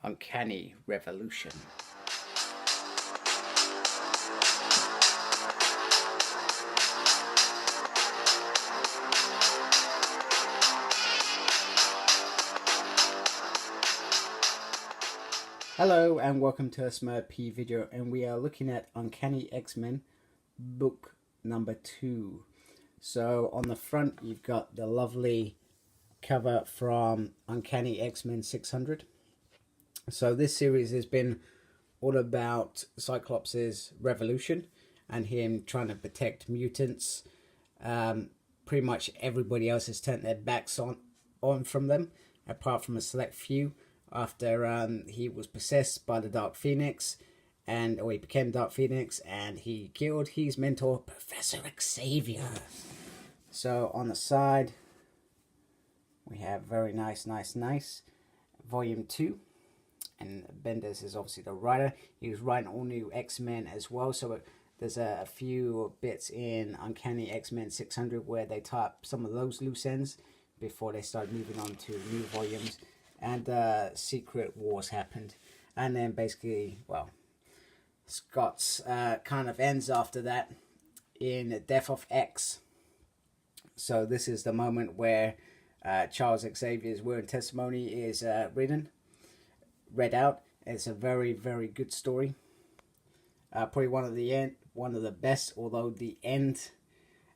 Uncanny Revolution. Hello and welcome to a Smurp video, and we are looking at Uncanny X-Men book number 2. So on the front you've got the lovely cover from Uncanny X-Men 600. So this series has been all about Cyclops' revolution and him trying to protect mutants. Pretty much everybody else has turned their backs on from them, apart from a select few, after he was possessed by the Dark Phoenix, or he became Dark Phoenix, and he killed his mentor, Professor Xavier. So on the side, we have very nice, Volume 2. And Bendis is obviously the writer. He was writing all new X-Men as well. So there's a few bits in Uncanny X-Men 600 where they tie up some of those loose ends before they start moving on to new volumes. And Secret Wars happened. And then basically, well, Scott's kind of ends after that in Death of X. So this is the moment where Charles Xavier's will and testimony is read out. It's a very, very good story. Probably one of the best. Although the end,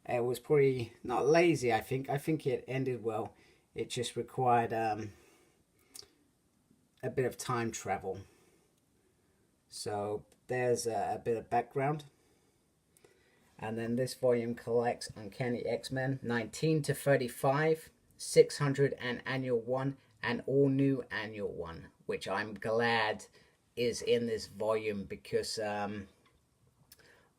it was pretty not lazy. I think it ended well. It just required a bit of time travel. So there's a bit of background. And then this volume collects Uncanny X-Men 19 to 35, 600 and Annual 1, and all new Annual 1, which I'm glad is in this volume, because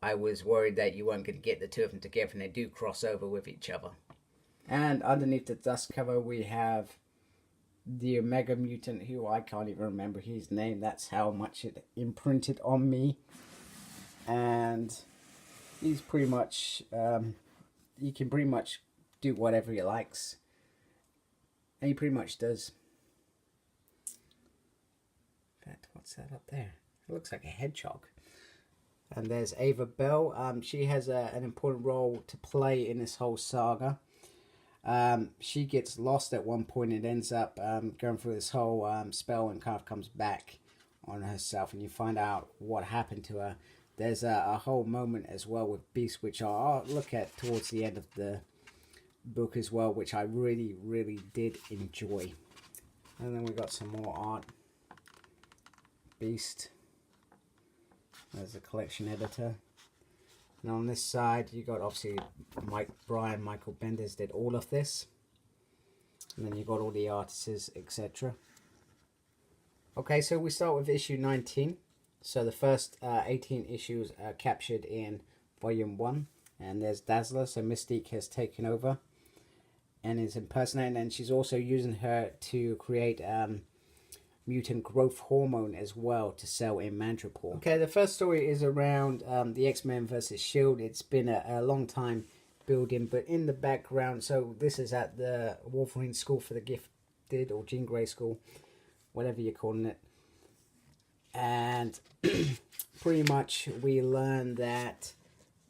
I was worried that you weren't going to get the two of them together, and they do cross over with each other. And underneath the dust cover we have the Omega Mutant, who I can't even remember his name. That's how much it imprinted on me. And he's pretty much, he can pretty much do whatever he likes. And he pretty much does. In fact, what's that up there? It looks like a hedgehog. And there's Ava Bell. She has an important role to play in this whole saga. She gets lost at one point and ends up going through this whole spell and kind of comes back on herself, and you find out what happened to her. There's a whole moment as well with Beast, which I'll look at towards the end of the book as well, which I really, really did enjoy. And then we got some more art. Beast. There's a collection editor. And on this side, you got obviously Michael Bendis did all of this. And then you got all the artists, etc. Okay, so we start with issue 19. So the first 18 issues are captured in volume 1. And there's Dazzler, so Mystique has taken over and is impersonating. And she's also using her to create mutant growth hormone as well to sell in Madripoor. Okay, the first story is around the X-Men versus S.H.I.E.L.D. It's been a long time building, but in the background, so this is at the Wolverine School for the Gifted, or Jean Grey School, whatever you're calling it. And pretty much we learn that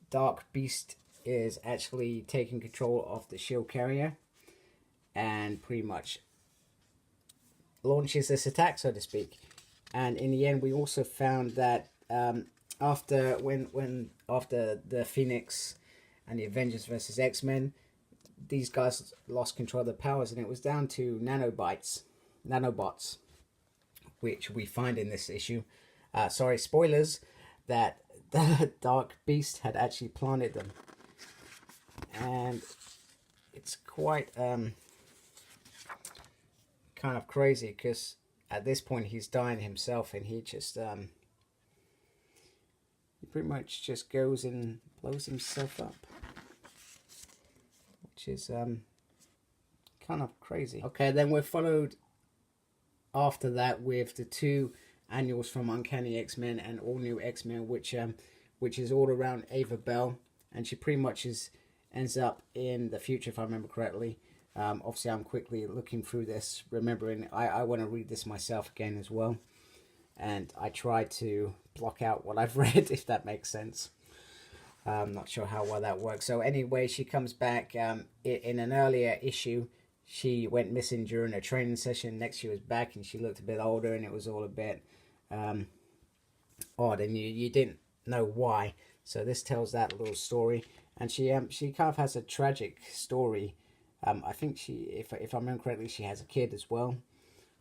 Dark Beast is actually taking control of the S.H.I.E.L.D. carrier and pretty much launches this attack, so to speak. And in the end, we also found that after the Phoenix and the Avengers versus X-Men, these guys lost control of the powers, and it was down to nanobots, which we find in this issue. Sorry, spoilers, that the Dark Beast had actually planted them. And it's quite kind of crazy, because at this point he's dying himself, and he just he pretty much just goes and blows himself up, which is kind of crazy. Okay, then we're followed after that with the two annuals from Uncanny X-Men and All New X-Men, which is all around Ava Bell, and she pretty much ends up in the future, if I remember correctly. Obviously, I'm quickly looking through this, remembering I want to read this myself again as well. And I try to block out what I've read, if that makes sense. I'm not sure how well that works. So anyway, she comes back. In an earlier issue, she went missing during a training session. Next, she was back, and she looked a bit older, and it was all a bit odd, and you didn't know why. So this tells that little story, and she kind of has a tragic story. I think if I remember correctly, she has a kid as well.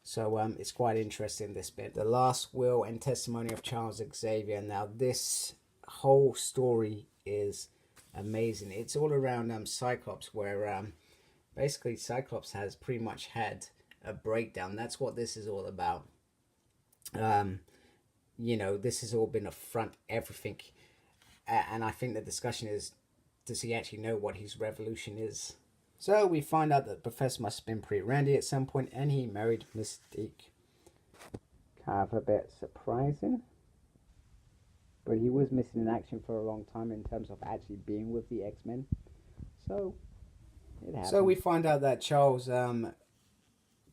So it's quite interesting, this bit. The last will and testimony of Charles Xavier. Now this whole story is amazing. It's all around Cyclops, where basically Cyclops has pretty much had a breakdown. That's what this is all about. You know, this has all been a front, everything. And I think the discussion is, does he actually know what his revolution is? So we find out that the Professor must have been pretty randy at some point, and he married Mystique. Kind of a bit surprising. But he was missing in action for a long time in terms of actually being with the X-Men. So it happened. So we find out that Charles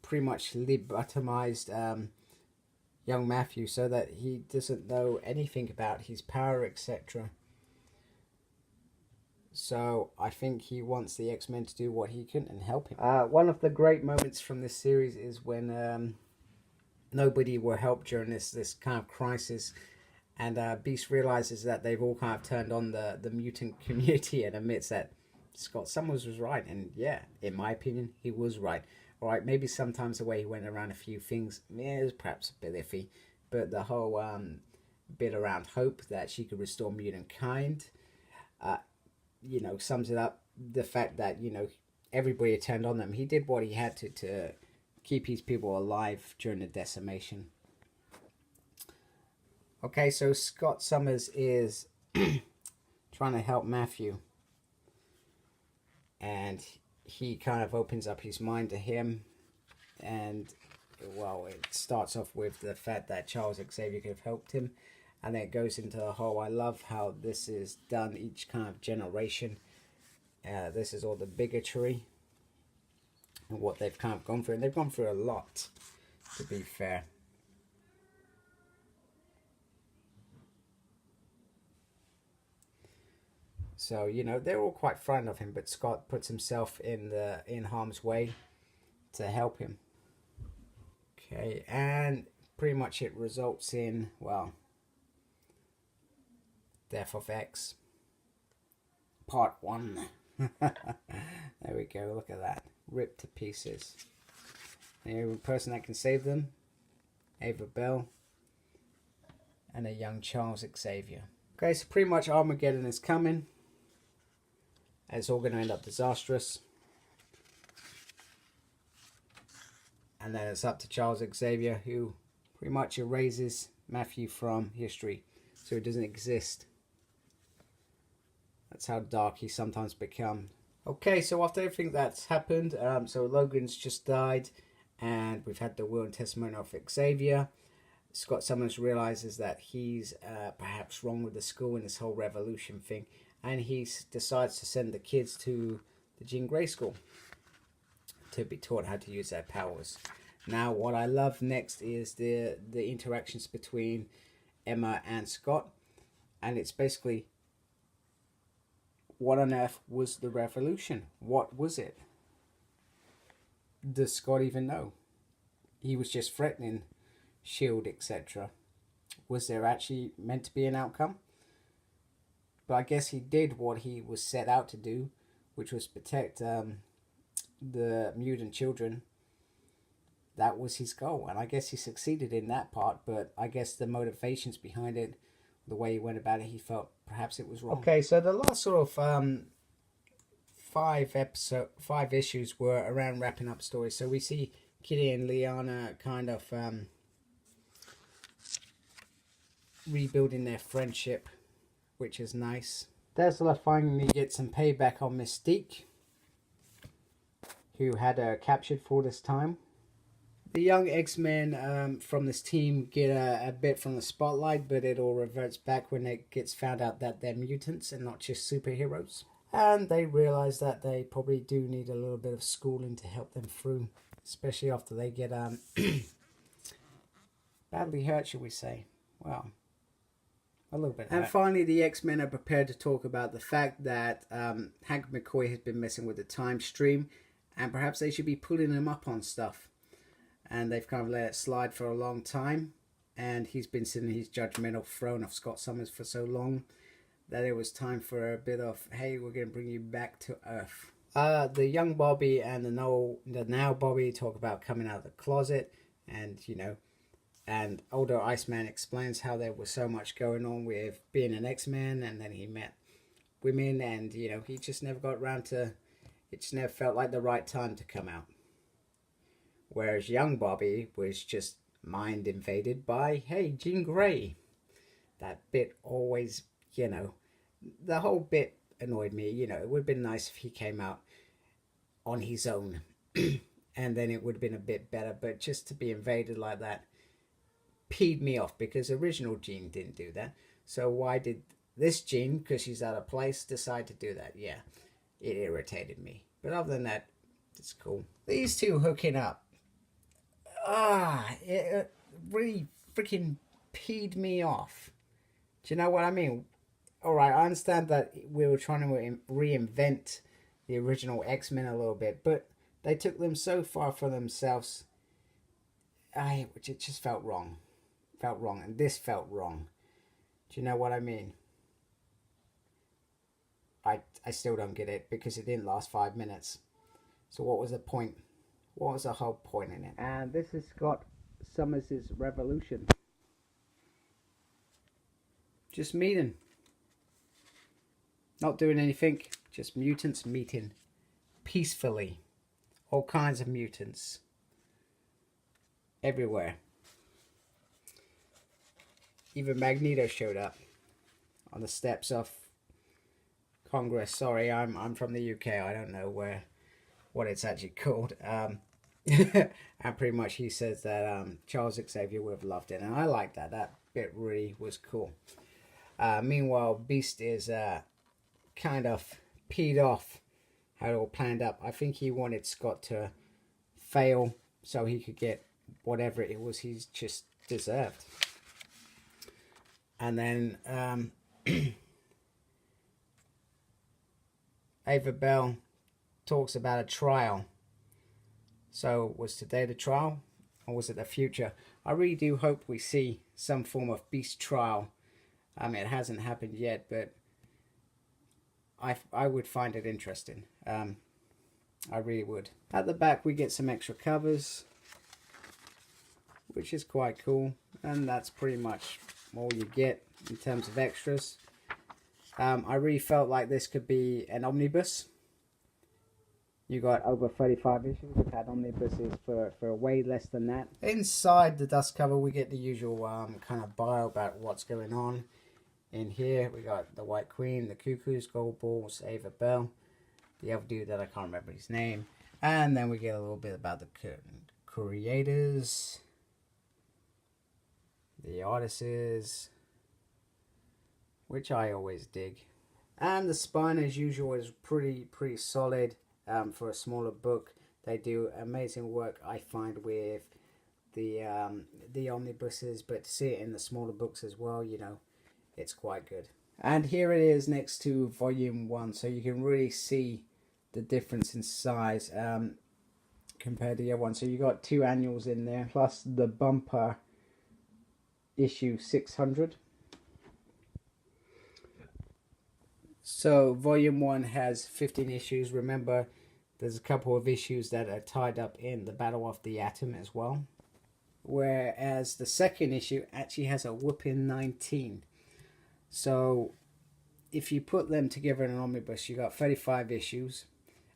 pretty much lobotomized young Matthew so that he doesn't know anything about his power, etc. So I think he wants the X-Men to do what he can and help him. One of the great moments from this series is when nobody will help during this kind of crisis, and Beast realizes that they've all kind of turned on the mutant community and admits that Scott Summers was right. And yeah, in my opinion, he was right. All right, maybe sometimes the way he went around a few things is perhaps a bit iffy, but the whole bit around Hope, that she could restore mutant kind, you know, sums it up. The fact that, you know, everybody had turned on them. He did what he had to keep his people alive during the decimation. Okay, so Scott Summers is trying to help Matthew, and he kind of opens up his mind to him. And well, it starts off with the fact that Charles Xavier could have helped him, and then it goes into the whole, I love how this is done each kind of generation. This is all the bigotry and what they've kind of gone through, and they've gone through a lot, to be fair. So, you know, they're all quite frightened of him, but Scott puts himself in harm's way to help him. Okay, and pretty much it results in, well, Death of X, Part 1. There we go, look at that. Ripped to pieces. The only person that can save them, Ava Bell, and a young Charles Xavier. Okay, so pretty much Armageddon is coming. And it's all going to end up disastrous. And then it's up to Charles Xavier, who pretty much erases Matthew from history, so he doesn't exist. That's how dark he sometimes becomes. Okay, so after everything that's happened, so Logan's just died, and we've had the will and testimony of Xavier. Scott Summers realizes that he's perhaps wrong with the school and this whole revolution thing, and he decides to send the kids to the Jean Grey School to be taught how to use their powers. Now, what I love next is the interactions between Emma and Scott, and it's basically, what on earth was the revolution? What was it? Does Scott even know? He was just threatening S.H.I.E.L.D., etc. Was there actually meant to be an outcome? But I guess he did what he was set out to do, which was protect the mutant children. That was his goal, and I guess he succeeded in that part, but I guess the motivations behind it, the way he went about it, he felt perhaps it was wrong. Okay, so the last sort of 5 issues were around wrapping up stories. So we see Kitty and Liana kind of rebuilding their friendship, which is nice. Tesla finally gets some payback on Mystique, who had her captured for this time. The young X-Men from this team get a bit from the spotlight, but it all reverts back when it gets found out that they're mutants and not just superheroes. And they realize that they probably do need a little bit of schooling to help them through, especially after they get badly hurt, shall we say. Well, a little bit. And finally, the X-Men are prepared to talk about the fact that Hank McCoy has been messing with the time stream, and perhaps they should be pulling him up on stuff. And they've kind of let it slide for a long time, and he's been sitting in his judgmental throne of Scott Summers for so long that it was time for a bit of, hey, we're going to bring you back to Earth. The young Bobby and the now Bobby talk about coming out of the closet, and and older Iceman explains how there was so much going on with being an X-Man, and then he met women, and he just never got around to it. Just never felt like the right time to come out. Whereas young Bobby was just mind invaded by, hey, Jean Grey. That bit always, the whole bit annoyed me. It would have been nice if he came out on his own, and then it would have been a bit better. But just to be invaded like that peed me off, because original Jean didn't do that. So why did this Jean, because she's out of place, decide to do that? Yeah, it irritated me. But other than that, it's cool. These two hooking up. It really freaking peed me off. Do you know what I mean? Alright, I understand that we were trying to reinvent the original X-Men a little bit, but they took them so far for themselves. It just felt wrong. And this felt wrong. Do you know what I mean? I still don't get it, because it didn't last 5 minutes. So what was the point? What was the whole point in it? And this is Scott Summers' revolution. Just meeting. Not doing anything. Just mutants meeting. Peacefully. All kinds of mutants. Everywhere. Even Magneto showed up on the steps of Congress. Sorry, I'm from the UK. I don't know what it's actually called. And pretty much he says that Charles Xavier would have loved it, and I like that. That bit really was cool. Meanwhile, Beast is kind of peed off how it all planned up. I think he wanted Scott to fail so he could get whatever it was he's just deserved. And then Ava Bell talks about a trial. So was today the trial, or was it the future? I really do hope we see some form of Beast trial. It hasn't happened yet, but I would find it interesting. I really would. At the back we get some extra covers, which is quite cool, and that's pretty much all you get in terms of extras. I really felt like this could be an omnibus. You got over 35 issues. We've had omnibuses for way less than that. Inside the dust cover we get the usual kind of bio about what's going on. In here we got the White Queen, the Cuckoos, Gold Balls, Ava Bell, the other dude that I can't remember his name, and then we get a little bit about the creators, the artists, which I always dig, and the spine as usual is pretty solid for a smaller book. They do amazing work, I find, with the omnibuses, but to see it in the smaller books as well, it's quite good. And here it is next to volume 1, so you can really see the difference in size compared to the other one. So you got 2 annuals in there, plus the bumper issue 600. So volume 1 has 15 issues. Remember, there's a couple of issues that are tied up in the Battle of the Atom as well. Whereas the second issue actually has a whooping 19. So if you put them together in an omnibus, you got 35 issues.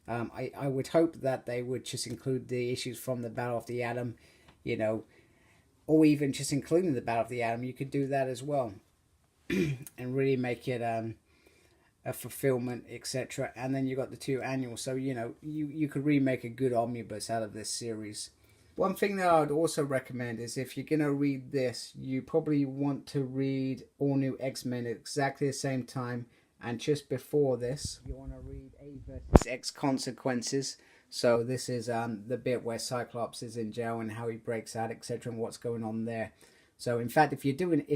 I would hope that they would just include the issues from the Battle of the Atom, or even just including the Battle of the Atom. You could do that as well and really make it a fulfillment, etc. And then you got the 2 annuals, so you could really make a good omnibus out of this series. One thing that I would also recommend is, if you're gonna read this, you probably want to read All New X-Men at exactly the same time And just before this, you want to read A versus X consequences. So this is the bit where Cyclops is in jail and how he breaks out, etc., and what's going on there. So in fact, if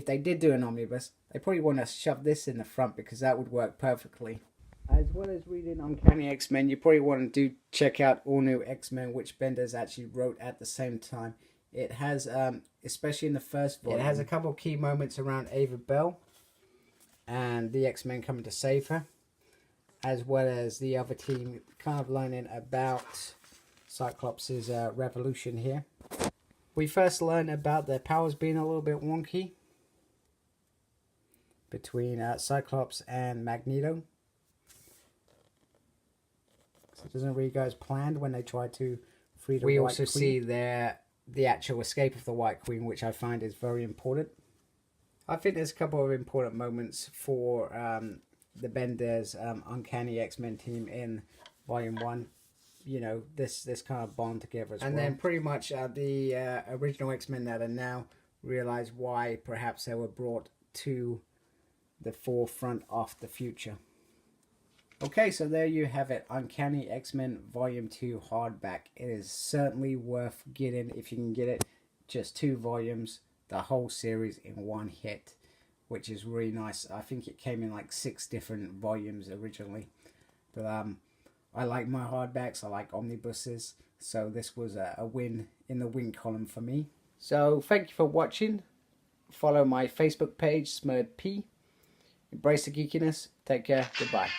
they did do an omnibus, they probably want to shove this in the front because that would work perfectly. As well as reading Uncanny X-Men, you probably want to check out All New X-Men, which Bendis actually wrote at the same time. It has, especially in the first volume, it has a couple of key moments around Ava Bell and the X-Men coming to save her, as well as the other team kind of learning about Cyclops' revolution here. We first learn about their powers being a little bit wonky between Cyclops and Magneto. So it doesn't really go as planned when they try to free the White Queen. We also see the actual escape of the White Queen, which I find is very important. I think there's a couple of important moments for the Bendis Uncanny X-Men team in Volume 1. You know, this kind of bond together as well. And then pretty much the original X-Men that are now realize why perhaps they were brought to the forefront of the future. Okay, so there you have it. Uncanny X-Men Volume 2 hardback. It is certainly worth getting if you can get it. Just 2 volumes, the whole series in one hit, which is really nice. I think it came in like 6 different volumes originally. But I like my hardbacks. I like omnibuses. So this was a win in the win column for me. So thank you for watching. Follow my Facebook page, SmurredP. Embrace the geekiness. Take care. Goodbye.